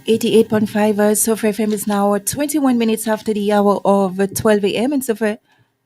88.5 Soufriere FM is now 21 minutes after the hour of 12 a.m. in Soufriere.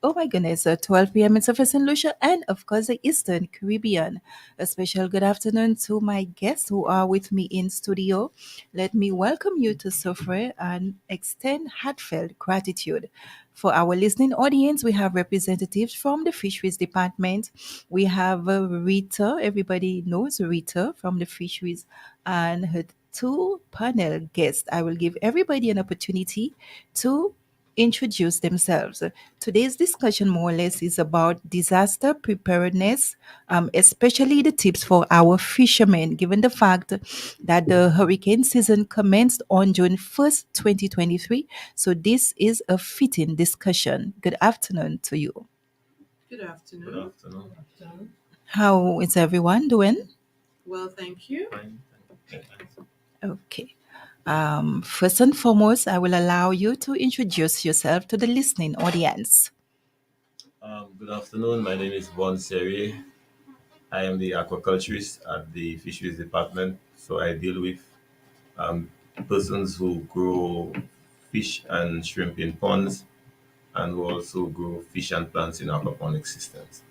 Oh my goodness, 12 p.m. in Soufriere St. Lucia and of course the Eastern Caribbean. A special good afternoon to my guests who are with me in studio. Let me welcome you to Soufriere and extend heartfelt gratitude. For our listening audience, we have representatives from the Fisheries Department. We have Rita, everybody knows Rita from the Fisheries, and her two panel guests. I will give everybody an opportunity to introduce themselves. Today's discussion, more or less, is about disaster preparedness, especially the tips for our fishermen, given the fact that the hurricane season commenced on June 1st, 2023. So, this is a fitting discussion. Good afternoon to you. Good Good afternoon. afternoon. How is everyone doing? Well, thank you. Fine. Thanks. Okay. First and foremost, I will allow you to introduce yourself to the listening audience. Good afternoon. My name is Bon Serrier. I am the aquaculturist at the Fisheries Department. So I deal with um, persons who grow fish and shrimp in ponds and who also grow fish and plants in aquaponic systems.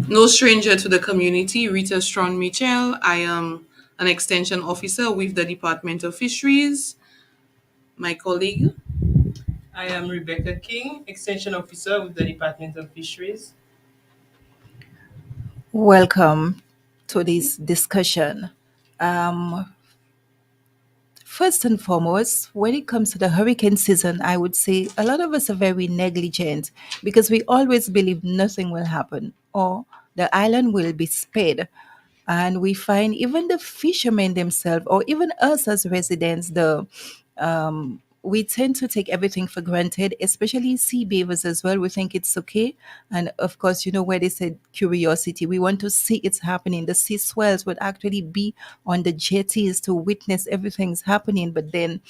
No stranger to the community, Rita Strawn Michel. I am an extension officer with the Department of Fisheries. My colleague, I am Rebecca King, Extension Officer with the Department of Fisheries. Welcome to this discussion. Um, First and foremost, when it comes to the hurricane season, I would say a lot of us are very negligent because we always believe nothing will happen or the island will be spared. And we find even the fishermen themselves, or even us as residents, we tend to take everything for granted, especially sea beavers as well. We think it's okay. And of course, you know, where they said curiosity, we want to see it's happening. The sea swells would actually be on the jetties to witness everything's happening. But then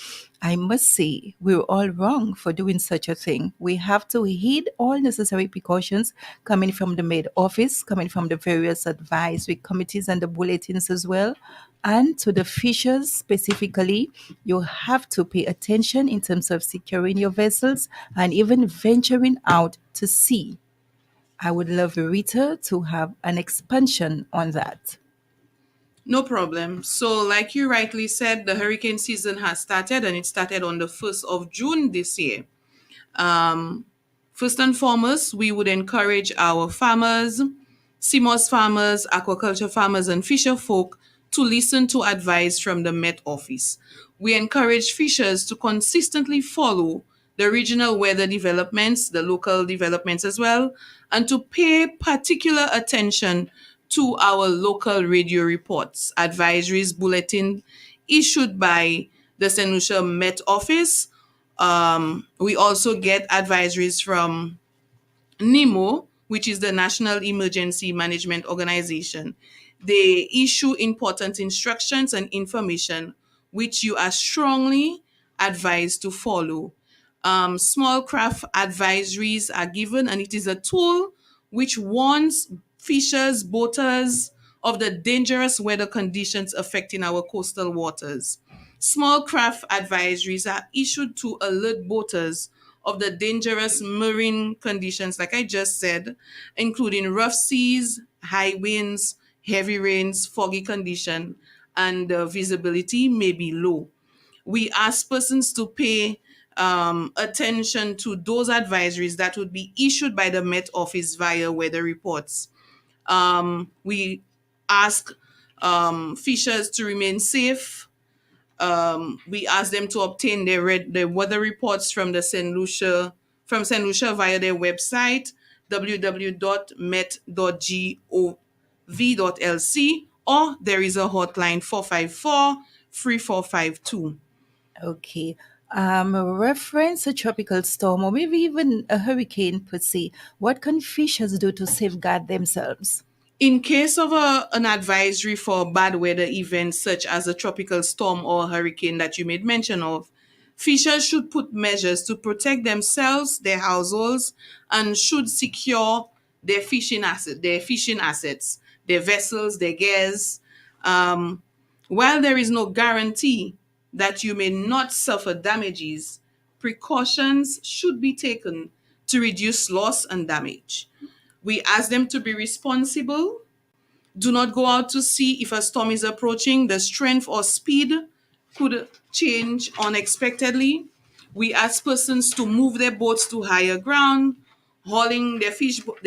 I must say, we're all wrong for doing such a thing. We have to heed all necessary precautions coming from the maid office, coming from the various advisory committees and the bulletins as well. And to the fishers specifically, you have to pay attention in terms of securing your vessels and even venturing out to sea. I would love Rita to have an expansion on that. no problem. So, like you rightly said, the hurricane season has started and it started on the 1st of June this year. Um, First and foremost, we would encourage our farmers, CMOS farmers, aquaculture farmers, and fisher folk to listen to advice from the Met Office. We encourage fishers to consistently follow the regional weather developments, the local developments as well, and to pay particular attention to our local radio reports, advisories, bulletin issued by the St. Lucia Met Office. We also get advisories from NEMO, which is the National Emergency Management Organization. They issue important instructions and information which you are strongly advised to follow. Small craft advisories are given, and it is a tool which warns fishers, boaters of the dangerous weather conditions affecting our coastal waters. Small craft advisories are issued to alert boaters of the dangerous marine conditions, like I just said, including rough seas, high winds, heavy rains, foggy condition, and the visibility may be low. We ask persons to pay attention to those advisories that would be issued by the Met Office via weather reports. We ask fishers to remain safe. We ask them to obtain their weather reports from the St. Lucia via their website www.met.gov.lc, or there is a hotline 454-3452. Okay. Reference a tropical storm or maybe even a hurricane per se. What can fishers do to safeguard themselves? In case of an advisory for bad weather events such as a tropical storm or hurricane that you made mention of, fishers should put measures to protect themselves, their households, and should secure their fishing assets, their vessels, their gears. Um, While there is no guarantee that you may not suffer damages, precautions should be taken to reduce loss and damage. We ask them to be responsible. Do not go out to sea if a storm is approaching. The strength or speed could change unexpectedly. We ask persons to move their boats to higher ground, hauling their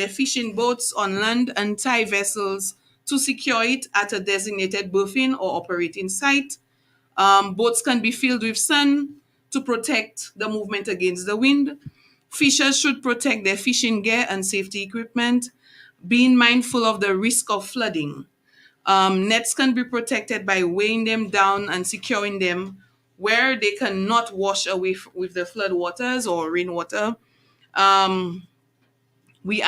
fishing boats on land, and tie vessels to secure it at a designated berthing or operating site. Boats can be filled with sand to protect the movement against the wind. Fishers should protect their fishing gear and safety equipment, being mindful of the risk of flooding. Nets can be protected by weighing them down and securing them where they cannot wash away with the flood waters or rainwater. Um, we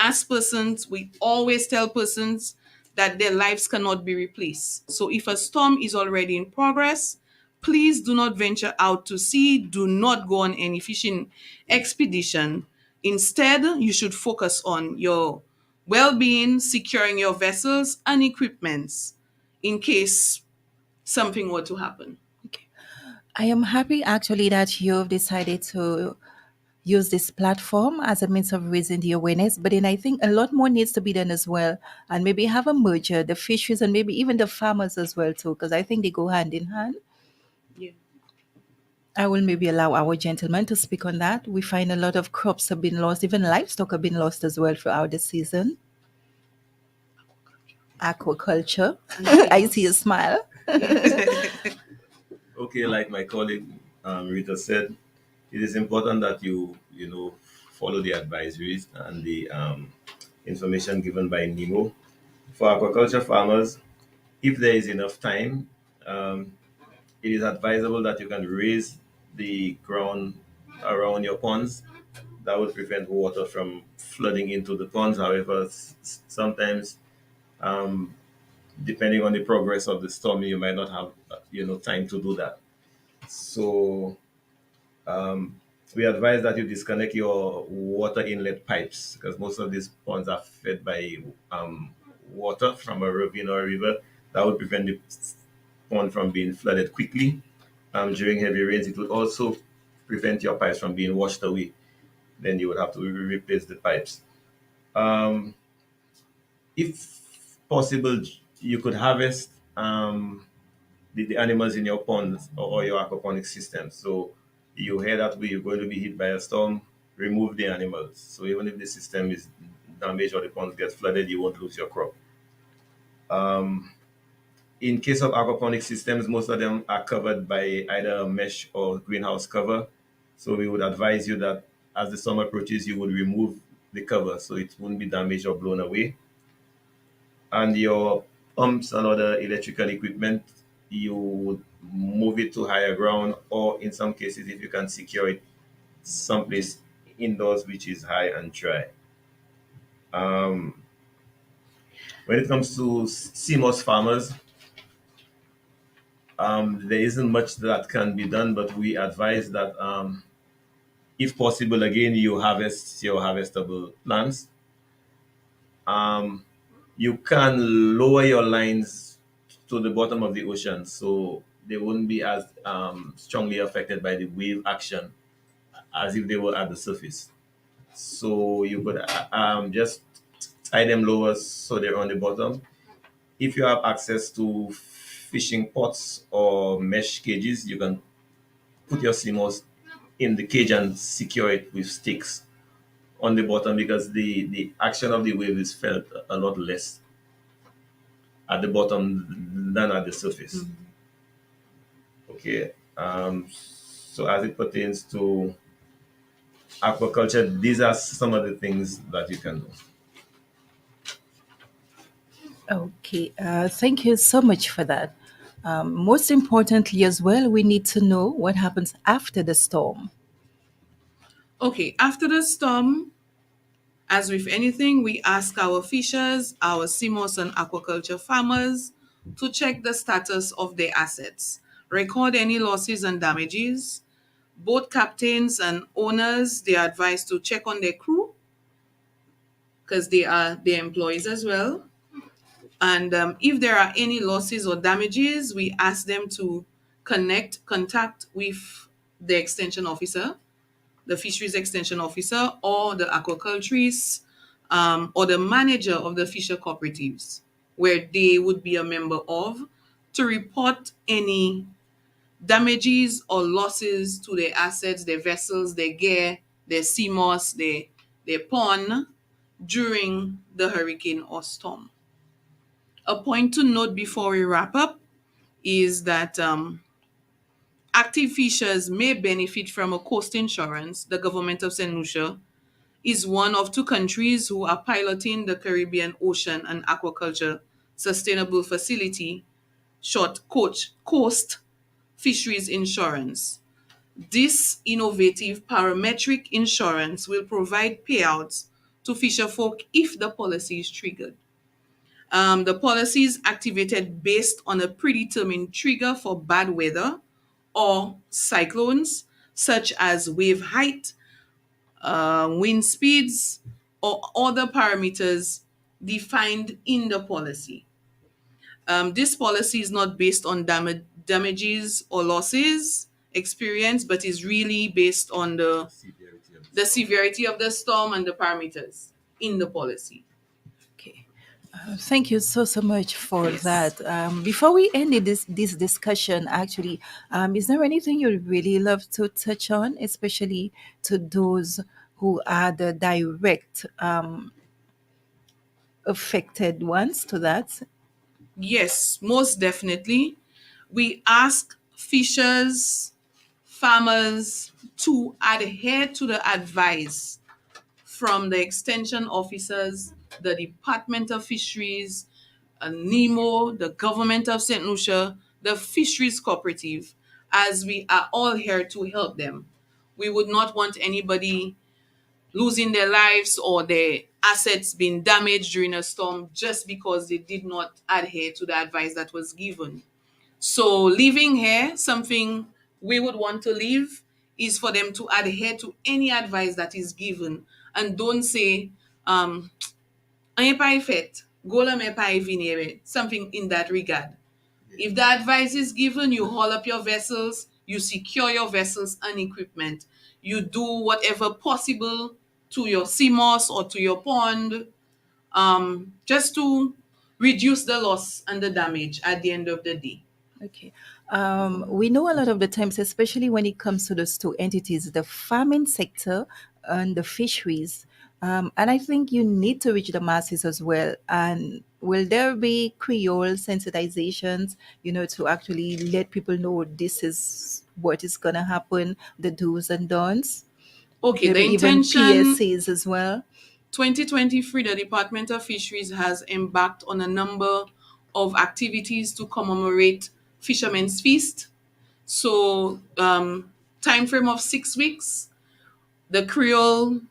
always tell persons that their lives cannot be replaced. So if a storm is already in progress, please do not venture out to sea. Do not go on any fishing expedition. Instead, you should focus on your well being, securing your vessels and equipments in case something were to happen. I am happy actually that you've decided to use this platform as a means of raising the awareness. But then I think a lot more needs to be done as well. And maybe have a merger, the fisheries and maybe even the farmers as well too, because I think they go hand in hand. Yeah. I will maybe allow our gentlemen to speak on that. We find a lot of crops have been lost, even livestock have been lost as well throughout the season. Aquaculture. I see a smile. Okay, like my colleague Rita said, it is important that you know follow the advisories and the information given by NEMO. For aquaculture farmers, if there is enough time, um, it is advisable that you can raise the ground around your ponds. That would prevent water from flooding into the ponds. However, sometimes, um, depending on the progress of the storm, you might not have time to do that. So um, we advise that you disconnect your water inlet pipes because most of these ponds are fed by water from a ravine or a river. That would prevent the pond from being flooded quickly during heavy rains. It would also prevent your pipes from being washed away. Then you would have to replace the pipes. Um, if possible, you could harvest the animals in your ponds or your aquaponics system. So you hear that way, you're going to be hit by a storm, remove the animals. So even if the system is damaged or the ponds get flooded, you won't lose your crop. Um, in case of aquaponics systems, most of them are covered by either a mesh or greenhouse cover. So we would advise you that as the storm approaches, you would remove the cover so it won't be damaged or blown away. And your pumps and other electrical equipment, you would move it to higher ground, or in some cases, if you can secure it someplace indoors which is high and dry. Um, when it comes to CMOS farmers, there isn't much that can be done, but we advise that if possible, again, you harvest your harvestable plants. Um, you can lower your lines to the bottom of the ocean so they wouldn't be as strongly affected by the wave action as if they were at the surface. So you could just tie them lower so they're on the bottom. If you have access to fishing pots or mesh cages, you can put your CMOS in the cage and secure it with sticks on the bottom because the action of the wave is felt a lot less at the bottom than at the surface. Okay. So as it pertains to aquaculture, these are some of the things that you can do. Okay, thank you so much for that. Most importantly, as well, we need to know what happens after the storm. Okay, after the storm, as with anything, we ask our fishers, our CMOS and aquaculture farmers to check the status of their assets, record any losses and damages. Boat captains and owners, they are advised to check on their crew because they are their employees as well. And if there are any losses or damages, we ask them to contact with the extension officer, the fisheries extension officer, or the aquaculturist, or the manager of the fisher cooperatives, where they would be a member of, to report any damages or losses to their assets, their vessels, their gear, their sea moss, their pond during the hurricane or storm. A point to note before we wrap up is that active fishers may benefit from a coast insurance. The government of St. Lucia is one of two countries who are piloting the Caribbean Ocean and Aquaculture Sustainable Facility, short Coast Fisheries Insurance. This innovative parametric insurance will provide payouts to fisher folk if the policy is triggered. The policy is activated based on a predetermined trigger for bad weather or cyclones, such as wave height, wind speeds, or other parameters defined in the policy. This policy is not based on damages or losses experienced, but is really based on Severity of the the storm. severity of the storm and the parameters in the policy. Okay. Thank you so much for Yes. that. Before we end this discussion, actually, is there anything you'd really love to touch on, especially to those who are the direct affected ones to that? Yes, most definitely. We ask fishers, farmers to adhere to the advice from the extension officers, the Department of Fisheries, NEMO, the government of St. Lucia, the Fisheries Cooperative, as we are all here to help them. We would not want anybody losing their lives or their assets being damaged during a storm just because they did not adhere to the advice that was given. So, leaving here, something we would want to leave is for them to adhere to any advice that is given and don't say, "An pa effet, go la me pa vinere," something in that regard. If the advice is given, you haul up your vessels, you secure your vessels and equipment, you do whatever possible to your sea moss or to your pond, just to reduce the loss and the damage at the end of the day. Okay. We know a lot of the times, especially when it comes to those two entities, the farming sector and the fisheries. And I think you need to reach the masses as well. And will there be Creole sensitizations, to actually let people know this is what is going to happen, the do's and don'ts? Okay, the Maybe even intention PSAs as well. 2023, the Department of Fisheries has embarked on a number of activities to commemorate Fishermen's Feast. So, time frame of 6 weeks. The Creole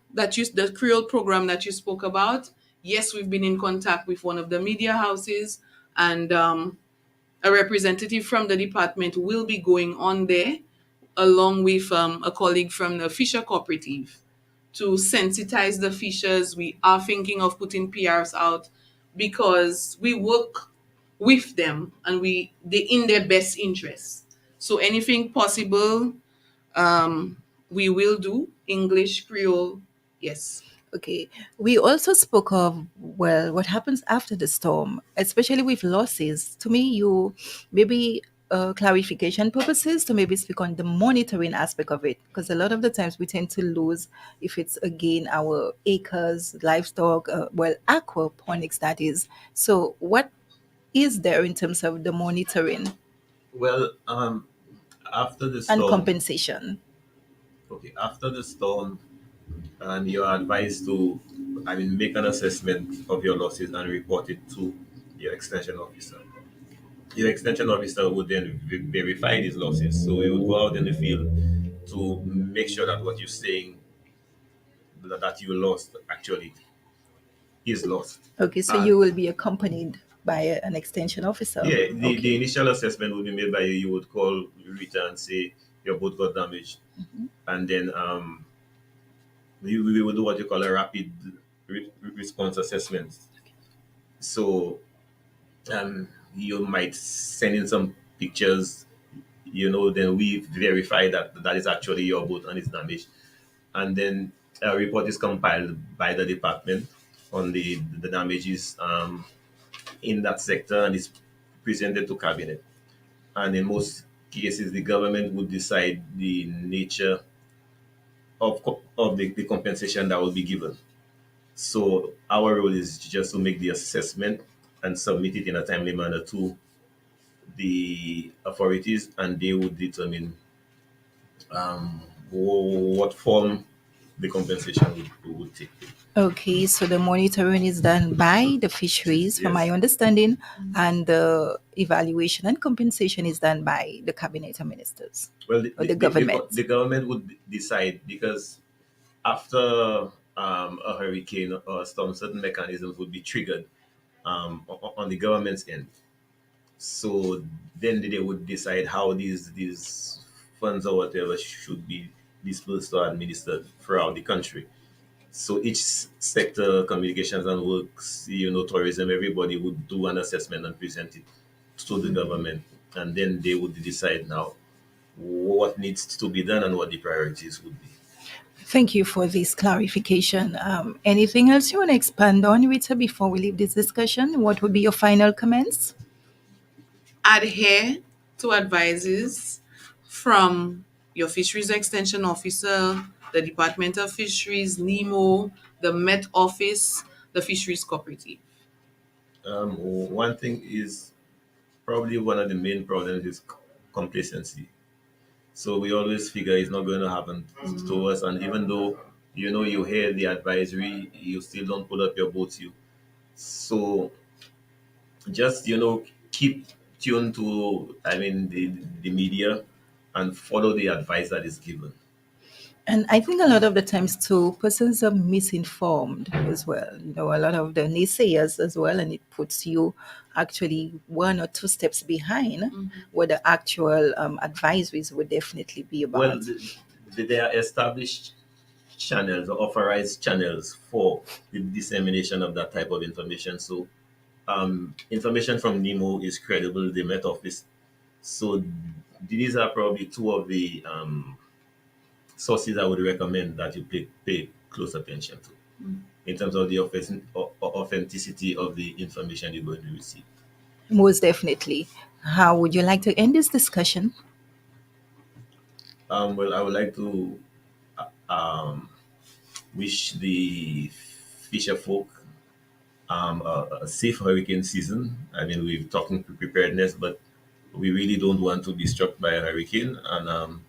program that you spoke about. Yes, we've been in contact with one of the media houses, and a representative from the department will be going on there, along with a colleague from the Fisher Cooperative, to sensitize the fishers. We are thinking of putting PRs out because we work with them and they in their best interest. So anything possible, we will do. English, Creole, yes. Okay. We also spoke of, well, what happens after the storm, especially with losses. To me, you maybe clarification purposes to maybe speak on the monitoring aspect of it, because a lot of the times we tend to lose if it's again our acres, livestock, well, aquaponics that is. So, what is there in terms of the monitoring Well, after the and storm, compensation? okay, after the storm, and you're advised to, make an assessment of your losses and report it to your extension officer. Your extension officer would then verify these losses. So he would go out in the field to make sure that what you're saying that you lost actually is lost. Okay, so And you will be accompanied by an extension officer. yeah, the Okay. initial assessment would be made by you. You would call Rita and say your boat got damaged, and then we would do what you call a rapid response assessment. So You might send in some pictures, then we verify that that is actually your boat and it's damaged. And then a report is compiled by the department on the damages in that sector, and is presented to cabinet. And in most cases, the government would decide the nature of the compensation that will be given. So our role is just to make the assessment and submit it in a timely manner to the authorities, and they would determine what form the compensation would take. Okay, so the monitoring is done by the fisheries, from my Yes. understanding, and the evaluation and compensation is done by the cabinet of ministers Well, or the government. the government would decide, because after a hurricane or a storm, certain mechanisms would be triggered on the government's end. So then they would decide how these funds or whatever should be dispersed or administered throughout the country. So each sector, communications and works, tourism, everybody would do an assessment and present it to the government, and then they would decide now what needs to be done and what the priorities would be. Thank you for this clarification. Anything else you want to expand on, Rita, before we leave this discussion? What would be your final comments? Adhere to advices from your fisheries extension officer, the Department of Fisheries, NEMO, the Met Office, the Fisheries Cooperative. One thing is, probably one of the main problems is complacency. So we always figure it's not going to happen to us, and even though you hear the advisory, you still don't put up your boats. So just keep tuned to, the media, and follow the advice that is given. And I think a lot of the times too, persons are misinformed as well. A lot of the naysayers as well, and it puts you actually one or two steps behind what the actual advisories would definitely be Well, about. there are established channels or authorized channels for the dissemination of that type of information. So information from Nemo is credible, the Met Office. So these are probably two of the sources I would recommend that you pay close attention to in terms of the authenticity of the information you're going to receive. Most definitely. How would you like to end this discussion? Well, I would like to um, wish the fisher folk a safe hurricane season. I mean, we're talking preparedness, but we really don't want to be struck by a hurricane. And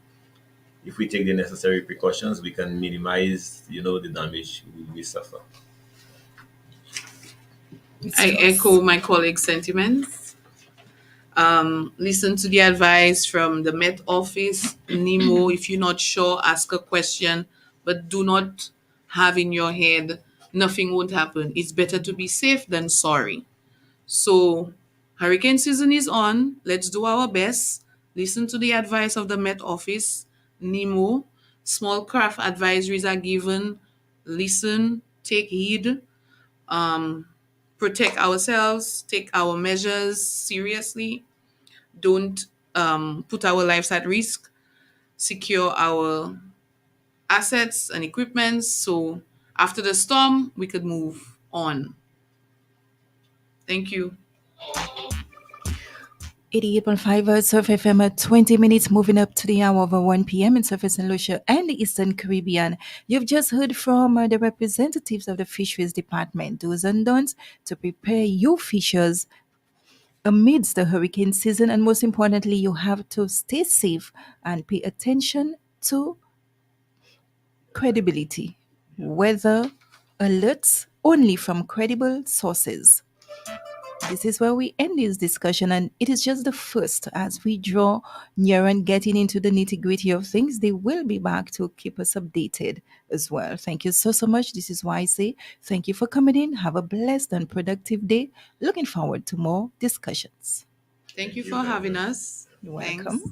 if we take the necessary precautions, we can minimize, the damage we suffer. It's I trust. echo my colleague's sentiments. Listen to the advice from the Met Office, NEMO. If you're not sure, ask a question, but do not have in your head nothing won't happen. It's better to be safe than sorry. So, hurricane season is on. Let's do our best. Listen to the advice of the Met Office, NEMO. Small craft advisories are given. Listen, take heed, um, protect ourselves, take our measures seriously. Don't put our lives at risk. Secure our assets and equipment so after the storm we could move on. Thank you. 88.5 Surf FM at 20 minutes, moving up to the hour of 1 p.m. in Surface and Lucia and the Eastern Caribbean. You've just heard from the representatives of the Fisheries Department, do's and don'ts to prepare your fishers amidst the hurricane season. And most importantly, you have to stay safe and pay attention to credibility. Weather alerts only from credible sources. This is where we end this discussion, and it is just the first. As we draw near and getting into the nitty gritty of things, they will be back to keep us updated as well. Thank you so much. This is why I say thank you for coming in. Have a blessed and productive day. Looking forward to more discussions. Thank you Thank you for very having much. us. You're welcome. Thanks.